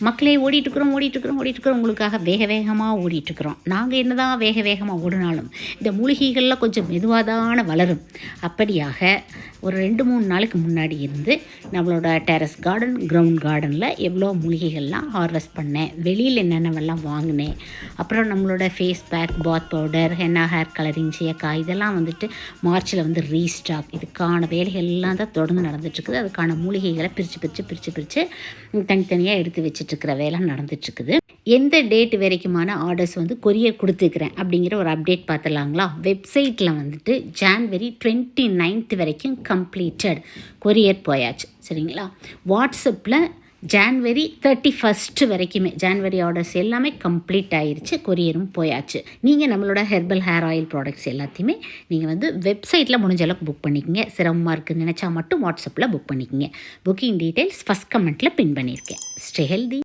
மக்களே ஓடிட்டுருக்குறோம் உங்களுக்காக வேகமாக ஓடிட்டுருக்குறோம். நாங்கள் என்ன தான் வேகமாக ஓடினாலும் இந்த மூலிகைகள்லாம் கொஞ்சம் மெதுவாக தானே வளரும். அப்படியாக ஒரு 2-3 நாளுக்கு முன்னாடி இருந்து நம்மளோட டெரஸ் கார்டன், கிரவுண்ட் கார்டனில் எவ்வளோ மூலிகைகள்லாம் ஹார்வெஸ்ட் பண்ணேன், வெளியில் என்னென்னவெல்லாம் வாங்கினேன், அப்புறம் நம்மளோட face pack, bath powder, henna hair colouring, சீயக்காய் இதெல்லாம் வந்துட்டு மார்ச்சில் வந்து ரீஸ்டாக். இதுக்கான வேலைகள்லாம் தான் தொடர்ந்து நடந்துட்டுருக்குது. அதுக்கான மூலிகைகளை பிரித்து தனித்தனியாக எடுத்து வச்சிட்ருக்கிற வேலை நடந்துட்டுருக்குது. எந்த டேட் வரைக்குமான ஆர்டர்ஸ் வந்து கொரியர் கொடுத்துக்கிறேன் அப்படிங்கிற ஒரு அப்டேட் பார்த்துலாங்களா? வெப்சைட்டில் வந்துட்டு ஜான்வரி 29 வரைக்கும் கம்ப்ளீட்டட் கொரியர் போயாச்சு, சரிங்களா? வாட்ஸ்அப்பில் ஜான்வரி 31 வரைக்குமே ஜான்வரி ஆர்டர்ஸ் எல்லாமே கம்ப்ளீட் ஆயிடுச்சு, கொரியரும் போயாச்சு. நீங்கள் நம்மளோட ஹெர்பல் ஹேர் ஆயில் ப்ராடக்ட்ஸ் எல்லாத்தையுமே நீங்கள் வந்து வெப்சைட்டில் முடிஞ்ச அளவுக்கு புக் பண்ணிக்கோங்க. சிரமமாக இருக்குதுன்னு நினச்சா மட்டும் வாட்ஸ்அப்பில் புக் பண்ணிக்கோங்க. புக்கிங் டீட்டெயில்ஸ் ஃபஸ்ட் கமெண்ட்டில் பின் பண்ணியிருக்கேன். Stay healthy.